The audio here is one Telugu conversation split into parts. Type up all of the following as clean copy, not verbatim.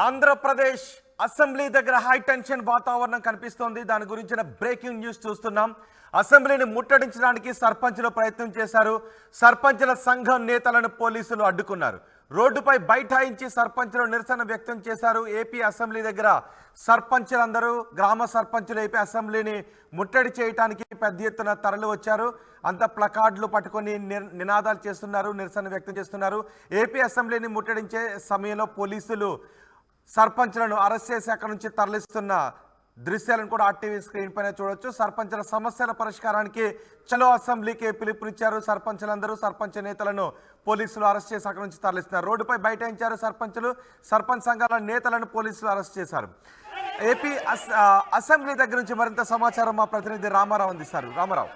ఆంధ్రప్రదేశ్ అసెంబ్లీ దగ్గర హై టెన్షన్ వాతావరణం కనిపిస్తోంది. దాని గురించిన బ్రేకింగ్ న్యూస్ చూస్తున్నాం. అసెంబ్లీని ముట్టడించడానికి సర్పంచులు ప్రయత్నం చేశారు. సర్పంచుల సంఘం నేతలను పోలీసులు అడ్డుకున్నారు. రోడ్డుపై బైఠాయించి సర్పంచులు నిరసన వ్యక్తం చేశారు. ఏపీ అసెంబ్లీ దగ్గర సర్పంచులందరూ గ్రామ సర్పంచులు ఏపీ అసెంబ్లీని ముట్టడి చేయడానికి పెద్ద ఎత్తున తరలి వచ్చారు. అంత ప్లకార్డులు పట్టుకొని నినాదాలు చేస్తున్నారు, నిరసన వ్యక్తం చేస్తున్నారు. ఏపీ అసెంబ్లీని ముట్టడించే సమయంలో పోలీసులు సర్పంచులను అరెస్ట్ చేసి అక్కడి నుంచి తరలిస్తున్న దృశ్యాలను కూడా ఆర్టీవీ స్క్రీన్ పైన చూడొచ్చు. సర్పంచుల సమస్యల పరిష్కారానికి చలో అసెంబ్లీకి పిలుపునిచ్చారు. సర్పంచులందరూ సర్పంచ్ నేతలను పోలీసులు అరెస్ట్ చేసి అక్కడి నుంచి తరలిస్తున్నారు. రోడ్డుపై బైఠాయించారు సర్పంచులు. సర్పంచ్ సంఘాల నేతలను పోలీసులు అరెస్ట్ చేశారు. ఏపీ అసెంబ్లీ దగ్గర నుంచి మరింత సమాచారం మా ప్రతినిధి రామారావు అందిస్తారు. రామారావు,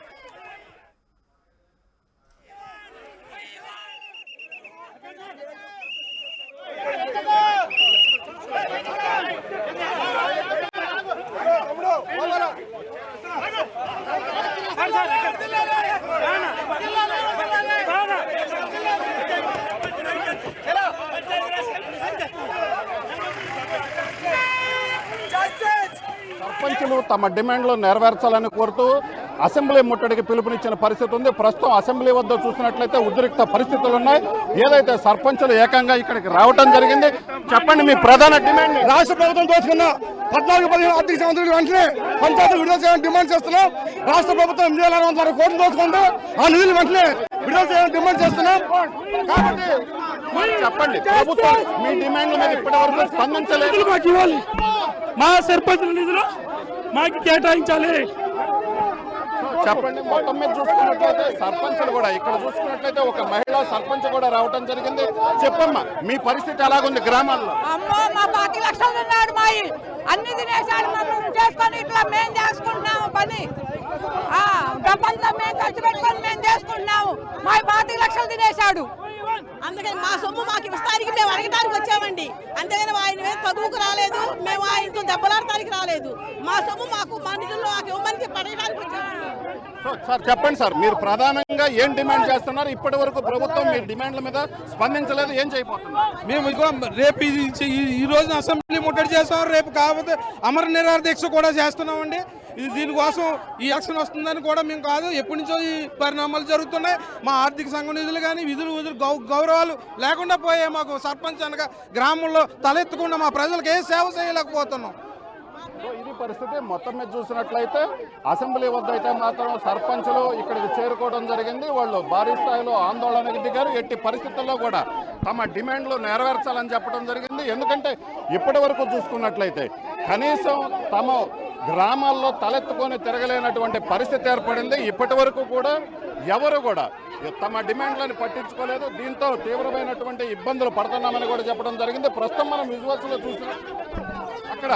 సర్పంచులు తమ డిమాండ్లు నెరవేర్చాలని కోరుతూ అసెంబ్లీ ముట్టడికి పిలుపునిచ్చిన పరిస్థితి ఉంది. ప్రస్తుతం అసెంబ్లీ వద్ద చూసినట్లయితే ఉద్రిక్త పరిస్థితులు ఉన్నాయి. ఏదైతే సర్పంచులు ఏకంగా ఇక్కడికి రావడం జరిగింది. చెప్పండి, మీ ప్రధాన డిమాండ్. రాష్ట్ర ప్రభుత్వం దోచుకున్న 14-15 ఆర్థిక సంవత్సరాల వెంటనే పంచాయతీ విడుదల చేయాలని డిమాండ్ చేస్తున్నాం. రాష్ట్ర ప్రభుత్వం 8,600 కోట్లు దోచుకుంటూ ఆ నిధులు వెంటనే విడుదల చేయాలని డిమాండ్ చేస్తున్నాం. కాబట్టి చెప్పండి, ప్రభుత్వం మీ డిమాండ్ల మీద ఇప్పటి వరకు స్పందించలేదు. మాకు ఇవ్వాలి, మా సర్పంచుల నిధులు మాకు కేటాయించాలి. చెప్పండి, మొత్తం మీద చూసుకున్నట్లయితే సర్పంచులు కూడా ఇక్కడ చూసుకున్నట్లయితే ఒక మహిళా సర్పంచ్ కూడా రావడం జరిగింది. చెప్పమ్మా, మీ పరిస్థితి ఎలాగుంది గ్రామాల్లో? అమ్మో, మా 10 లక్షలు ఉన్నాడు. మాయి అన్ని తినేసాడు. మమ్మల్ని చేసుకొని ఇట్లా మేము చేసుకుంటున్నాము పని. డబ్బంతా మేము ఖర్చు పెట్టుకొని మేము చేసుకుంటున్నాము. మా 10 లక్షలు తినేశాడు. అందుకని మా సొమ్ము మాకు ఇస్తానికి మేము అడగడానికి వచ్చామండి. అంతేగాని ఆయన చదువుకు రాలేదు, మేము ఆయనతో దెబ్బలాడటానికి రాలేదు. మా సొమ్ము మాకు మా నిధుల్లో మాకు ఇవ్వడానికి పడేయడానికి వచ్చాము. సార్ చెప్పండి సార్, మీరు ప్రధానంగా ఏం డిమాండ్ చేస్తున్నారు? ఇప్పటి వరకు ప్రభుత్వం మీ డిమాండ్ల మీద స్పందించలేదు, ఏం చేయబోతున్నారు? మేము రేపు ఈ రోజున అసెంబ్లీ ముట్టడి చేస్తాం. రేపు కాకపోతే అమర నిరాహార దీక్ష కూడా చేస్తున్నామండి. దీనికోసం ఈ యాక్షన్ వస్తుందని కూడా మేము కాదు, ఎప్పటి నుంచో ఈ పరిణామాలు జరుగుతున్నాయి. మా ఆర్థిక సంఘం నిధులు కానీ విధులు గౌరవాలు లేకుండా పోయే మాకు సర్పంచ్ అనగా గ్రామంలో తలెత్తకుండా మా ప్రజలకు ఏ సేవ చేయలేకపోతున్నాం. ఇది పరిస్థితి. మొత్తం మీద చూసినట్లయితే అసెంబ్లీ వద్ద అయితే మాత్రం సర్పంచులు ఇక్కడికి చేరుకోవడం జరిగింది. వాళ్ళు భారీ స్థాయిలో ఆందోళనకు దిగారు. ఎట్టి పరిస్థితుల్లో కూడా తమ డిమాండ్లు నెరవేర్చాలని చెప్పడం జరిగింది. ఎందుకంటే ఇప్పటి వరకు చూసుకున్నట్లయితే కనీసం తమ గ్రామాల్లో తలెత్తుకొని తిరగలేనటువంటి పరిస్థితి ఏర్పడింది. ఇప్పటి వరకు కూడా ఎవరు కూడా తమ డిమాండ్లను పట్టించుకోలేదు. దీంతో తీవ్రమైనటువంటి ఇబ్బందులు పడుతున్నామని కూడా చెప్పడం జరిగింది. ప్రస్తుతం మనం విజువల్స్లో చూసిన అక్కడ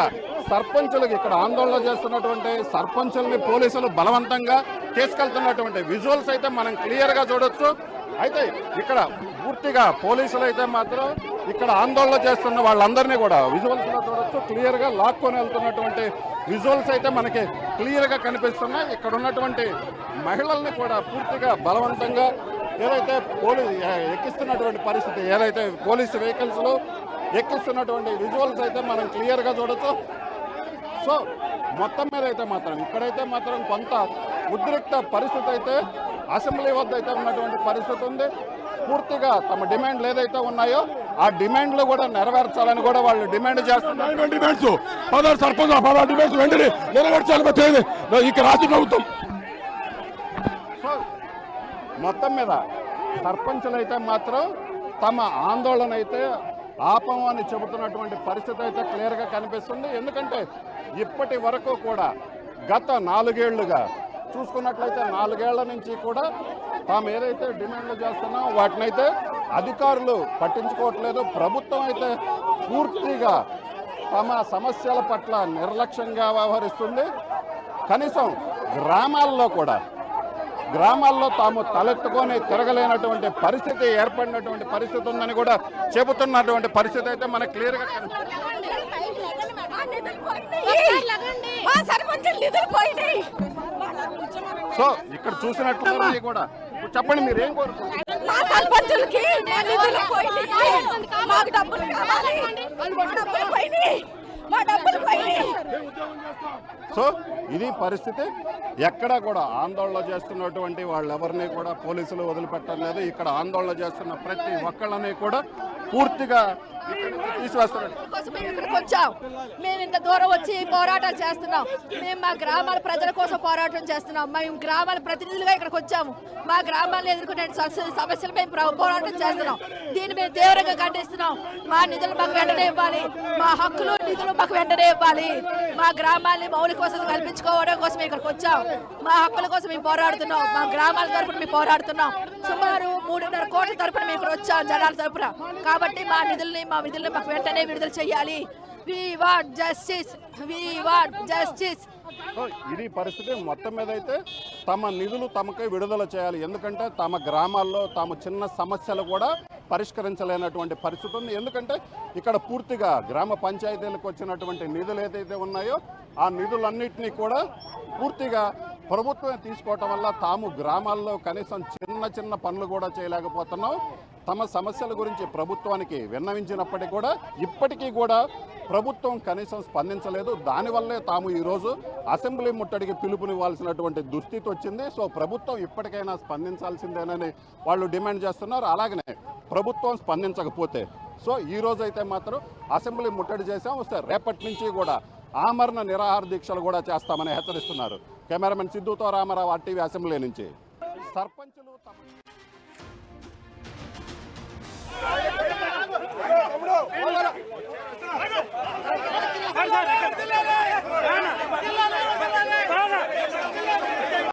సర్పంచులకు ఇక్కడ ఆందోళన చేస్తున్నటువంటి సర్పంచుల్ని పోలీసులు బలవంతంగా తీసుకెళ్తున్నటువంటి విజువల్స్ అయితే మనం క్లియర్గా చూడొచ్చు. అయితే ఇక్కడ పూర్తిగా పోలీసులు అయితే మాత్రం ఇక్కడ ఆందోళన చేస్తున్న వాళ్ళందరినీ కూడా విజువల్స్లో చూడొచ్చు. క్లియర్గా లాక్కొని వెళ్తున్నటువంటి విజువల్స్ అయితే మనకి క్లియర్గా కనిపిస్తున్నాయి. ఇక్కడ ఉన్నటువంటి మహిళల్ని కూడా పూర్తిగా బలవంతంగా ఏదైతే ఎక్కిస్తున్నటువంటి పరిస్థితి, ఏదైతే పోలీసు వెహికల్స్లో ఎక్కిస్తున్నటువంటి విజువల్స్ అయితే మనం క్లియర్గా చూడొచ్చు. సో మొత్తం మీద అయితే మాత్రం ఇక్కడైతే మాత్రం కొంత ఉద్రిక్త పరిస్థితి అయితే అసెంబ్లీ వద్ద అయితే ఉన్నటువంటి పరిస్థితి ఉంది. పూర్తిగా తమ డిమాండ్లు ఏదైతే ఉన్నాయో ఆ డిమాండ్లు కూడా నెరవేర్చాలని కూడా వాళ్ళు డిమాండ్ చేస్తున్నారు. రాష్ట్ర ప్రభుత్వం సో మొత్తం మీద సర్పంచులు అయితే మాత్రం తమ ఆందోళన అయితే ఆపం అని చెబుతున్నటువంటి పరిస్థితి అయితే క్లియర్గా కనిపిస్తుంది. ఎందుకంటే ఇప్పటి వరకు కూడా గత 4 ఏళ్లుగా చూసుకున్నట్లయితే 4 ఏళ్ల నుంచి కూడా తాము ఏదైతే డిమాండ్లు చేస్తున్నామో వాటినైతే అధికారులు పట్టించుకోవట్లేదు. ప్రభుత్వం అయితే పూర్తిగా తమ సమస్యల పట్ల నిర్లక్ష్యంగా వ్యవహరిస్తుంది. కనీసం గ్రామాల్లో తాము తలెత్తుకొని తిరగలేనటువంటి పరిస్థితి ఏర్పడినటువంటి పరిస్థితి ఉందని కూడా చెబుతున్నటువంటి పరిస్థితి అయితే మనకు క్లియర్గా సో ఇక్కడ చూసినట్లయితే కూడా చెప్పండి మీరు ఏం కోరుకుంటున్నారు? మా సర్పంచులకి మా నిధులు పోయినాయి. మాకు డబ్బులు కావాలి. మా డబ్బులు పోయినాయి. మా డబ్బులు పోయినాయి. సో ఇది పరిస్థితి. ఎక్కడా కూడా ఆందోళన చేస్తున్నటువంటి వాళ్ళెవరిని కూడా పోలీసులు వదిలిపెట్టలేదు. ఇక్కడ ఆందోళన చేస్తున్న ప్రతి ఒక్కళ్ళని కూడా పూర్తిగా తీసివేస్తున్నారు. కోసం మేము ఇక్కడికి వచ్చాం. మేము ఇంత దూరం వచ్చి పోరాటాలు చేస్తున్నాం. మేము మా గ్రామాల ప్రజల కోసం పోరాటం చేస్తున్నాం. మేము గ్రామాల ప్రతినిధులుగా ఇక్కడికి వచ్చాము. మా గ్రామాలను ఎదుర్కొనే సమస్యలు మేము పోరాటం చేస్తున్నాం. దీన్ని మేము తీవ్రంగా ఖండిస్తున్నాం. మా నిధులు మాకు వెంటనే ఇవ్వాలి. మా హక్కులు నిధులు మాకు వెంటనే ఇవ్వాలి. మా గ్రామాల్ని మౌలిక వసతులు కల్పించుకోవడం కోసం ఇక్కడికి వచ్చాం. మా హక్కుల కోసం మేము పోరాడుతున్నాం. మా గ్రామాల తరపున మేము పోరాడుతున్నాం. సుమారు 3.5 కోట్ల తరపున మేము ఇక్కడ వచ్చాం, జనాల తరపున. కాబట్టి మా నిధుల్ని మా విధుల్ని మాకు వెంటనే విడుదల చేయాలి. We want justice. We want justice. So ఇది పరిస్థితి. మొత్తం మీద అయితే తమ నిధులు తమకే విడుదల చేయాలి. ఎందుకంటే తమ గ్రామాల్లో తాము చిన్న సమస్యలు కూడా పరిష్కరించలేనటువంటి పరిస్థితి ఉంది. ఎందుకంటే ఇక్కడ పూర్తిగా గ్రామ పంచాయతీలకు వచ్చినటువంటి నిధులు ఏదైతే ఉన్నాయో ఆ నిధులన్నింటినీ కూడా పూర్తిగా ప్రభుత్వం తీసుకోవటం వల్ల తాము గ్రామాల్లో కనీసం చిన్న పనులు కూడా చేయలేకపోతున్నాం. తమ సమస్యల గురించి ప్రభుత్వానికి విన్నవించినప్పటికీ కూడా ఇప్పటికీ కూడా ప్రభుత్వం కనీసం స్పందించలేదు. దానివల్లే తాము ఈరోజు అసెంబ్లీ ముట్టడికి పిలుపునివ్వాల్సినటువంటి దుస్థితి వచ్చింది. సో ప్రభుత్వం ఇప్పటికైనా స్పందించాల్సిందేనని వాళ్ళు డిమాండ్ చేస్తున్నారు. అలాగనే ప్రభుత్వం స్పందించకపోతే సో ఈ రోజైతే మాత్రం అసెంబ్లీ ముట్టడి చేశాం. సార్ రేపటి నుంచి కూడా ఆమరణ నిరాహార దీక్షలు కూడా చేస్తామని హెచ్చరిస్తున్నారు. కెమెరామెన్ సిద్ధుతో రామారావు, RTV అసెంబ్లీ నుంచి. సర్పంచులు తమ